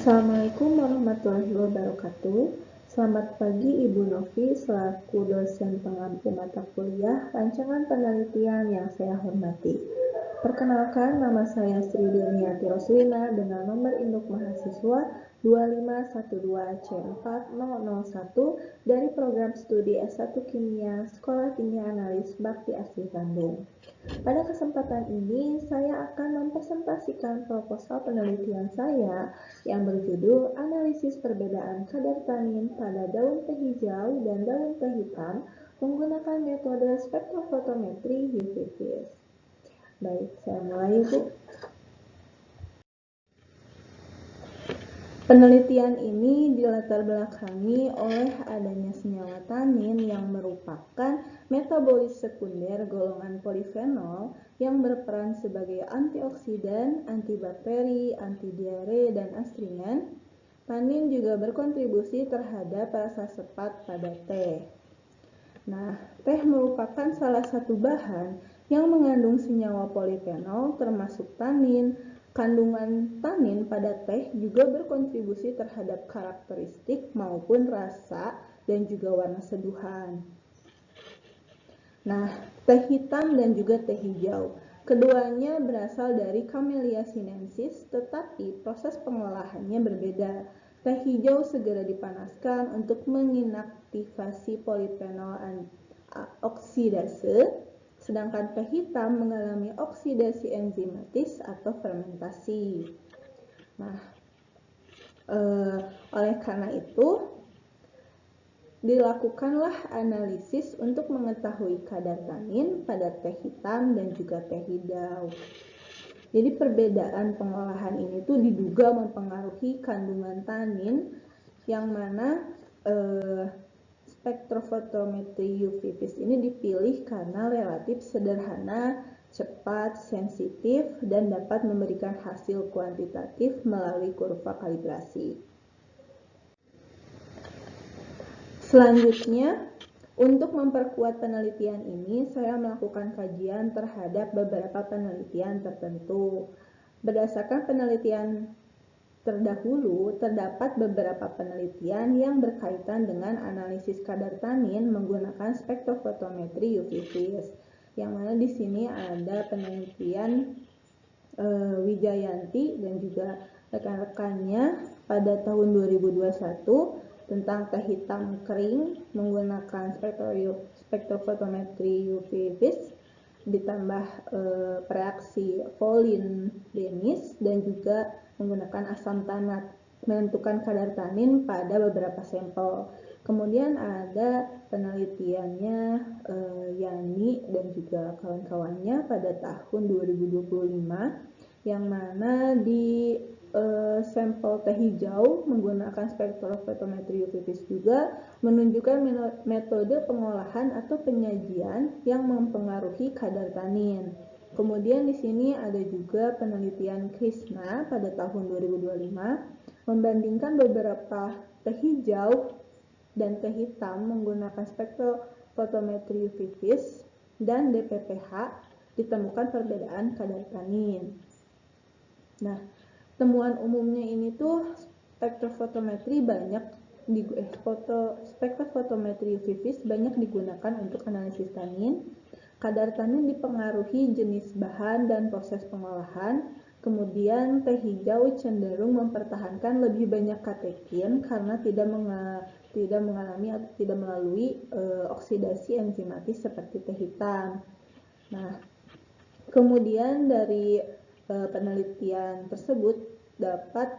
Assalamualaikum warahmatullahi wabarakatuh. Selamat pagi Ibu Novi selaku dosen pengampu mata kuliah rancangan penelitian yang saya hormati. Perkenalkan, nama saya Sri Deniati Roslina dengan nomor induk mahasiswa 2512C4001 dari program studi S1 Kimia Sekolah Tinggi Analis Bakti Asih Bandung. Pada kesempatan ini, saya akan mempresentasikan proposal penelitian saya yang berjudul Analisis Perbedaan Kadar Tanin pada Daun Teh Hijau dan Daun Teh Hitam menggunakan metode spektrofotometri UV-Vis. Baik, saya mulai, Bu. Penelitian ini dilatar belakangi oleh adanya senyawa tanin yang merupakan metabolit sekunder golongan polifenol yang berperan sebagai antioksidan, antibakteri, antidiare, dan astringen. Tanin juga berkontribusi terhadap rasa sepat pada teh. Nah, teh merupakan salah satu bahan yang mengandung senyawa polifenol termasuk tanin. Kandungan tanin pada teh juga berkontribusi terhadap karakteristik maupun rasa dan juga warna seduhan. Nah, teh hitam dan juga teh hijau. Keduanya berasal dari Camellia sinensis, tetapi proses pengolahannya berbeda. Teh hijau segera dipanaskan untuk menginaktivasi polifenol oksidase, sedangkan teh hitam mengalami oksidasi enzimatis atau fermentasi. Nah, oleh karena itu, dilakukanlah analisis untuk mengetahui kadar tanin pada teh hitam dan juga teh hijau. Jadi perbedaan pengolahan ini tuh diduga mempengaruhi kandungan tanin, yang mana spektrofotometri UV-Vis ini dipilih karena relatif sederhana, cepat, sensitif, dan dapat memberikan hasil kuantitatif melalui kurva kalibrasi. Selanjutnya, untuk memperkuat penelitian ini, saya melakukan kajian terhadap beberapa penelitian tertentu. Berdasarkan penelitian terdahulu, terdapat beberapa penelitian yang berkaitan dengan analisis kadar tanin menggunakan spektrofotometri UV-Vis. Yang mana di sini ada penelitian Wijayanti dan juga rekan-rekannya pada tahun 2021 tentang teh hitam kering menggunakan spektrofotometri UV-Vis ditambah reaksi Volin-Denis dan juga menggunakan asam tanat menentukan kadar tanin pada beberapa sampel. Kemudian ada penelitiannya Yani dan juga kawan-kawannya pada tahun 2025 yang mana di sampel teh hijau menggunakan spektrofotometri UV-Vis juga menunjukkan metode pengolahan atau penyajian yang mempengaruhi kadar tanin. Kemudian di sini ada juga penelitian Krishna pada tahun 2025 membandingkan beberapa teh hijau dan teh hitam menggunakan spektrofotometri UV-Vis dan DPPH ditemukan perbedaan kadar tanin. Nah, temuan umumnya ini tuh spektrofotometri UV-Vis banyak digunakan untuk analisis tanin. Kadar tanin dipengaruhi jenis bahan dan proses pengolahan. Kemudian teh hijau cenderung mempertahankan lebih banyak katekin karena tidak mengalami atau tidak melalui oksidasi enzimatis seperti teh hitam. Nah, kemudian dari penelitian tersebut dapat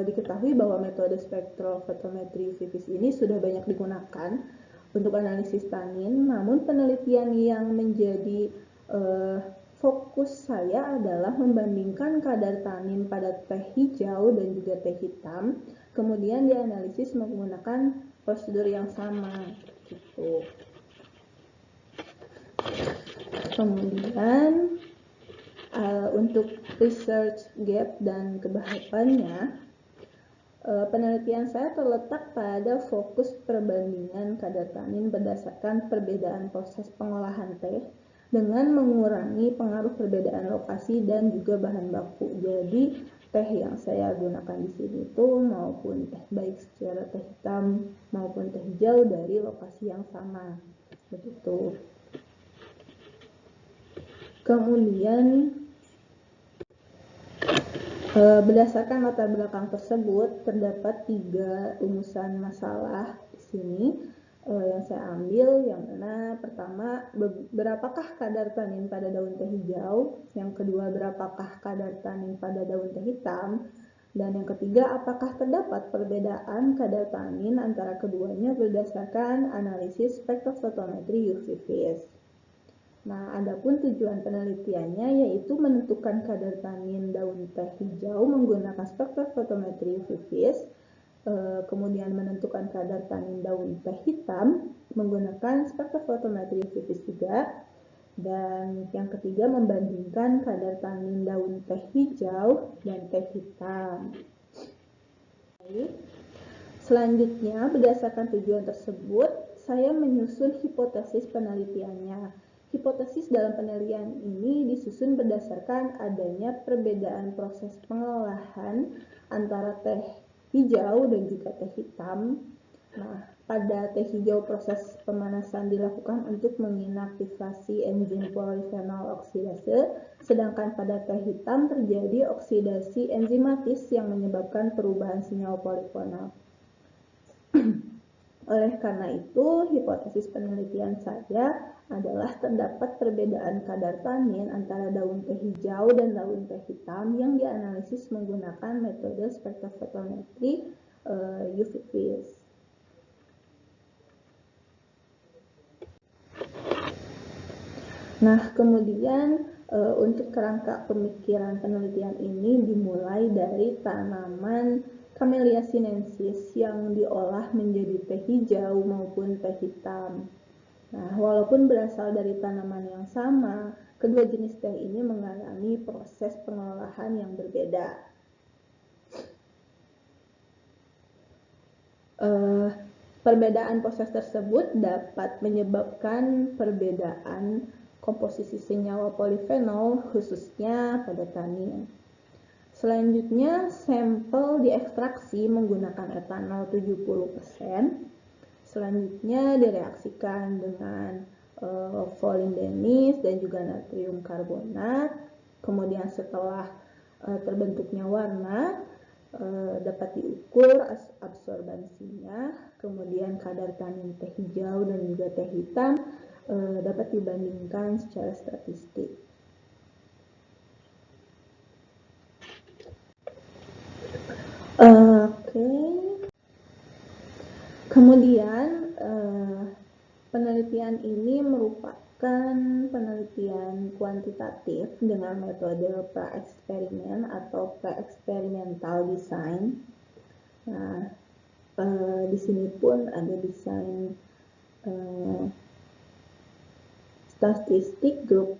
diketahui bahwa metode spektrofotometri UV-Vis ini sudah banyak digunakan untuk analisis tanin, namun penelitian yang menjadi fokus saya adalah membandingkan kadar tanin pada teh hijau dan juga teh hitam, kemudian dianalisis menggunakan prosedur yang sama, gitu. Kemudian untuk research gap dan kebahagiaannya, penelitian saya terletak pada fokus perbandingan kadar tanin berdasarkan perbedaan proses pengolahan teh dengan mengurangi pengaruh perbedaan lokasi dan juga bahan baku. Jadi teh yang saya gunakan di sini itu maupun teh baik secara teh hitam maupun teh hijau dari lokasi yang sama. Begitu. Kemudian berdasarkan latar belakang tersebut terdapat 3 rumusan masalah di sini yang saya ambil, yang mana pertama berapakah kadar tanin pada daun teh hijau, yang kedua berapakah kadar tanin pada daun teh hitam, dan yang ketiga apakah terdapat perbedaan kadar tanin antara keduanya berdasarkan analisis spektrofotometri UV vis. Nah, adapun tujuan penelitiannya yaitu menentukan kadar tanin daun teh hijau menggunakan spektrofotometri UV vis, kemudian menentukan kadar tanin daun teh hitam menggunakan spektrofotometri UV vis juga, dan yang ketiga membandingkan kadar tanin daun teh hijau dan teh hitam. Selanjutnya, berdasarkan tujuan tersebut, saya menyusun hipotesis penelitiannya. Hipotesis dalam penelitian ini disusun berdasarkan adanya perbedaan proses pengolahan antara teh hijau dan juga teh hitam. Nah, pada teh hijau proses pemanasan dilakukan untuk menginaktivasi enzim polifenol oksidase, sedangkan pada teh hitam terjadi oksidasi enzimatis yang menyebabkan perubahan senyawa polifenol. Oleh karena itu, hipotesis penelitian saya adalah terdapat perbedaan kadar tanin antara daun teh hijau dan daun teh hitam yang dianalisis menggunakan metode spektrofotometri UV vis. Nah, kemudian untuk kerangka pemikiran penelitian ini dimulai dari tanaman Camellia sinensis yang diolah menjadi teh hijau maupun teh hitam. Nah, walaupun berasal dari tanaman yang sama, kedua jenis teh ini mengalami proses pengolahan yang berbeda. Perbedaan proses tersebut dapat menyebabkan perbedaan komposisi senyawa polifenol khususnya pada tanin. Selanjutnya, sampel diekstraksi menggunakan etanol 70%. Selanjutnya direaksikan dengan volindenis dan juga natrium karbonat. Kemudian setelah terbentuknya warna, dapat diukur absorbansinya. Kemudian kadar tanin teh hijau dan juga teh hitam dapat dibandingkan secara statistik. Kemudian penelitian ini merupakan penelitian kuantitatif dengan metode pra-eksperimen atau pre-eksperimental design. Nah, di sini pun ada desain statistik grup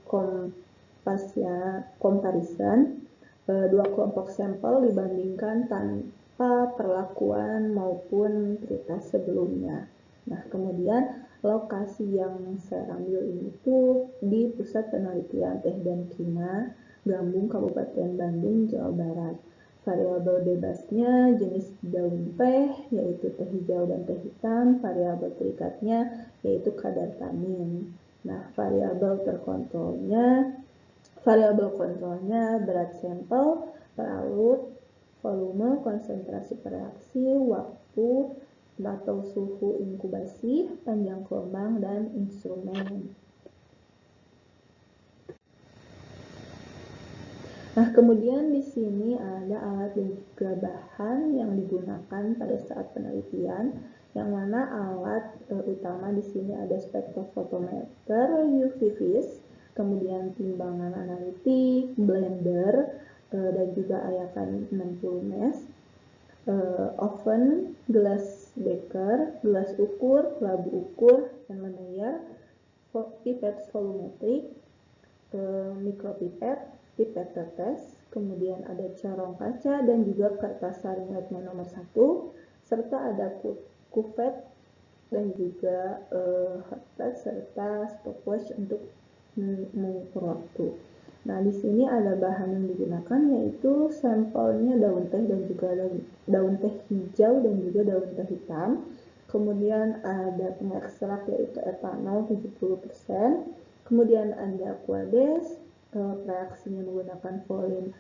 comparison, dua kelompok sampel dibandingkan tanpa perlakuan maupun cerita sebelumnya. Nah, kemudian lokasi yang saya ambil ini tuh di Pusat Penelitian Teh dan Kina, Gambung, Kabupaten Bandung, Jawa Barat. Variabel bebasnya jenis daun teh, yaitu teh hijau dan teh hitam. Variabel terikatnya yaitu kadar tanin. Nah, variabel kontrolnya berat sampel, peralut, volume, konsentrasi reaksi, waktu atau suhu inkubasi, panjang gelombang, dan instrumen. Nah, kemudian di sini ada alat dan juga bahan yang digunakan pada saat penelitian, yang mana alat utama di sini ada spektrofotometer UV vis, kemudian timbangan analitik, blender, dan juga ayakan 60 mesh, oven, gelas beker, gelas ukur, labu ukur, layer, pipet volumetrik, mikropipet, pipet tetes, kemudian ada corong kaca dan juga kertas saring Letma nomor 1, serta ada kuvet dan juga hot serta stopwatch untuk mengukur waktu. Nah, di sini ada bahan yang digunakan yaitu sampelnya daun teh dan juga daun teh hijau dan juga daun teh hitam. Kemudian ada pengekstrak yaitu etanol 70%. Kemudian ada aquades, reaksinya menggunakan volin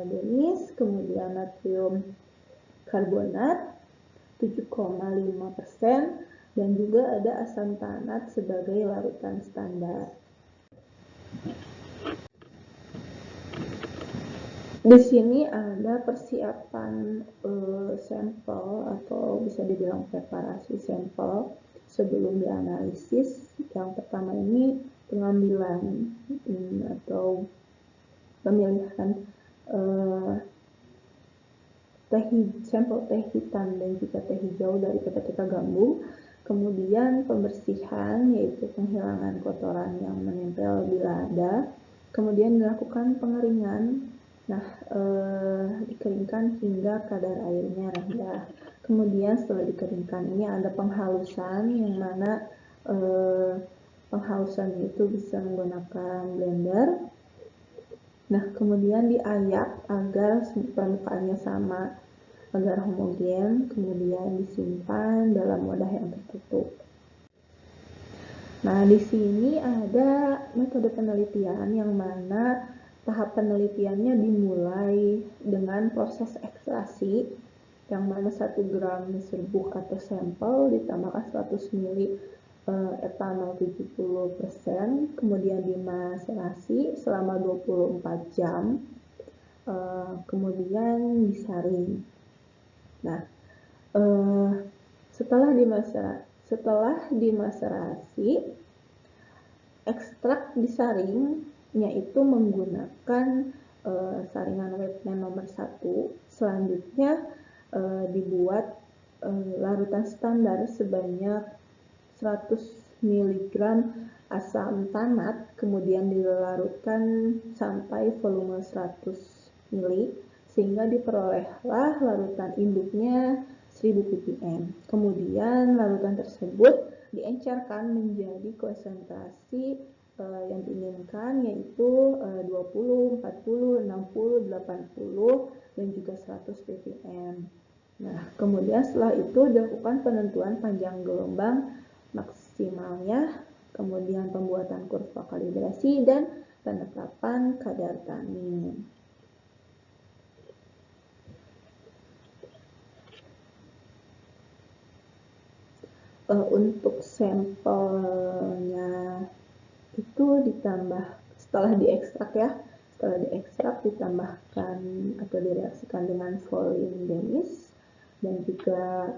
denis, kemudian natrium karbonat 7,5%, dan juga ada asam tanat sebagai larutan standar. Di sini ada persiapan sampel atau bisa dibilang preparasi sampel sebelum dianalisis. Yang pertama ini pengambilan atau pemilihan sampel teh hitam dan juga teh hijau dari ketika gabung. Kemudian pembersihan yaitu penghilangan kotoran yang menempel bila ada. Kemudian dilakukan pengeringan. Nah, dikeringkan hingga kadar airnya rendah. Kemudian setelah dikeringkan ini ada penghalusan, yang mana penghalusan itu bisa menggunakan blender. Nah, kemudian diayak agar permukaannya sama, agar homogen, kemudian disimpan dalam wadah yang tertutup. Nah, di sini ada metode penelitian yang mana tahap penelitiannya dimulai dengan proses ekstraksi, yang mana 1 gram serbuk atau sampel ditambahkan 100 ml etanol 70%, kemudian dimaserasi selama 24 jam, kemudian disaring. Nah, setelah dimaserasi, ekstrak disaringnya itu menggunakan saringan Wettmann nomor 1. Selanjutnya dibuat larutan standar sebanyak 100 mg asam tanat, kemudian dilarutkan sampai volume 100 ml, sehingga diperolehlah larutan induknya 1000 ppm. Kemudian larutan tersebut diencerkan menjadi konsentrasi yang diinginkan, yaitu 20, 40, 60, 80, dan juga 100 ppm. Nah, kemudian setelah itu dilakukan penentuan panjang gelombang maksimalnya, kemudian pembuatan kurva kalibrasi, dan penetapan kadar tanin. Untuk sampelnya itu ditambah setelah diekstrak ditambahkan atau direaksikan dengan volin denis, dan juga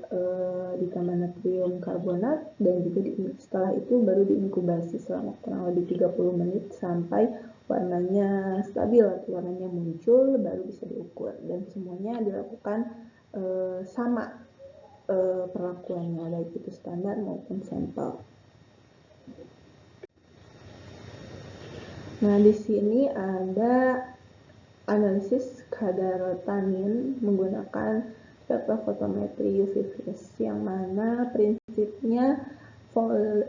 ditambah natrium karbonat, dan juga setelah itu baru diinkubasi selama kurang lebih 30 menit sampai warnanya stabil atau warnanya muncul, baru bisa diukur. Dan semuanya dilakukan sama perlakuannya, baik itu standar maupun sampel. Nah, di sini ada analisis kadar tanin menggunakan spektrofotometri UV vis, yang mana prinsipnya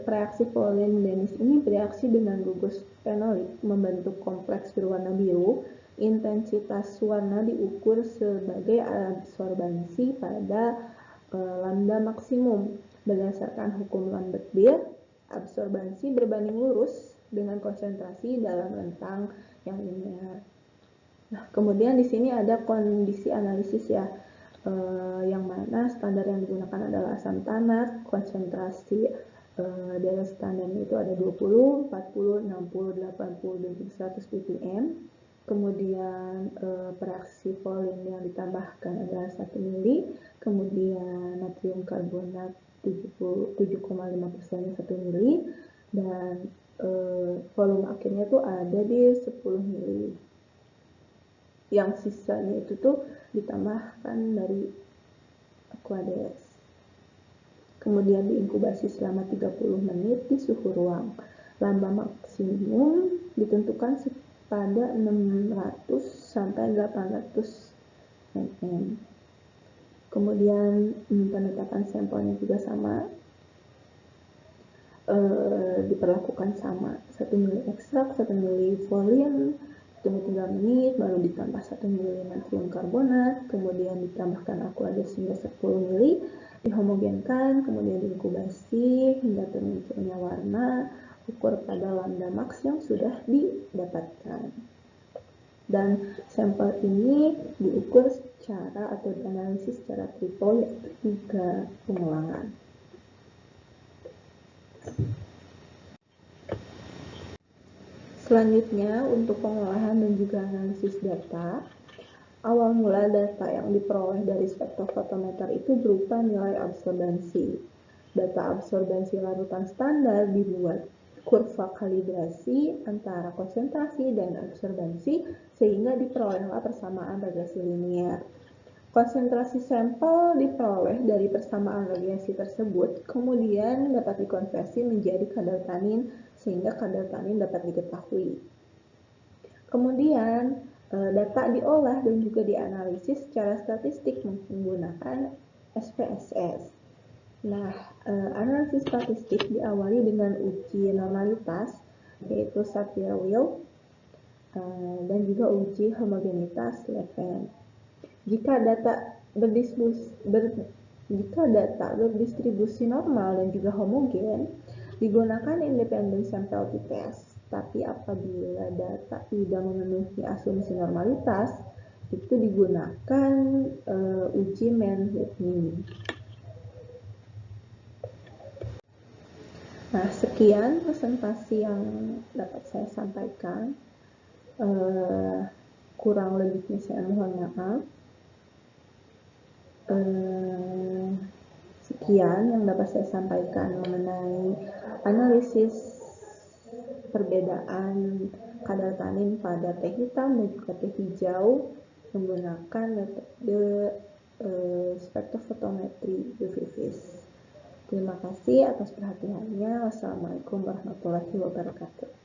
reaksi volin denis ini bereaksi dengan gugus fenolik membentuk kompleks berwarna biru. Intensitas warna diukur sebagai absorbansi pada lambda maksimum. Berdasarkan hukum Lambert-Beer, absorbansi berbanding lurus dengan konsentrasi dalam rentang yang linear. Nah, kemudian di sini ada kondisi analisis ya, yang mana standar yang digunakan adalah asam tanat. Konsentrasi dari standarnya itu ada 20, 40, 60, 80, dan 100 ppm. Kemudian reaksi volin yang ditambahkan adalah 1 mili, kemudian natrium karbonat 7,5% 1 mili, dan volume akhirnya tuh ada di 10 mili. Yang sisanya itu tuh ditambahkan dari aquades. Kemudian diinkubasi selama 30 menit di suhu ruang. Lambda maksimum ditentukan pada 600 sampai 800 mm. Kemudian penetapan sampelnya juga sama, diperlakukan sama, 1 mili ekstrak, 1 mili volin, tunggu 3 menit, baru ditambah 1 ml natrium karbonat, kemudian ditambahkan aqueous hingga 10 ml, dihomogenkan, kemudian diinkubasi hingga termunculnya warna, ukur pada lambda max yang sudah didapatkan. Dan sampel ini diukur secara atau dianalisis secara triple, yaitu 3 pengulangan. Selanjutnya, untuk pengolahan dan juga analisis data, awal mula data yang diperoleh dari spektrofotometer itu berupa nilai absorbansi. Data absorbansi larutan standar dibuat kurva kalibrasi antara konsentrasi dan absorbansi sehingga diperolehlah persamaan radiasi linear. Konsentrasi sampel diperoleh dari persamaan radiasi tersebut, kemudian dapat dikonversi menjadi kadar tanin sehingga kadar tanin dapat diketahui. Kemudian data diolah dan juga dianalisis secara statistik menggunakan SPSS. Nah, analisis statistik diawali dengan uji normalitas, yaitu Sapir-Whorf, dan juga uji homogenitas Levene. Jika data berdistribusi normal dan juga homogen, digunakan independent sample t-test. Tapi apabila data tidak memenuhi asumsi normalitas, itu digunakan uji Mann-Whitney. Nah, sekian presentasi yang dapat saya sampaikan. Kurang lebihnya saya mohon maaf. Sekian yang dapat saya sampaikan mengenai analisis perbedaan kadar tanin pada teh hitam dan juga teh hijau menggunakan metode spektrofotometri UV vis. Terima kasih atas perhatiannya. Wassalamualaikum warahmatullahi wabarakatuh.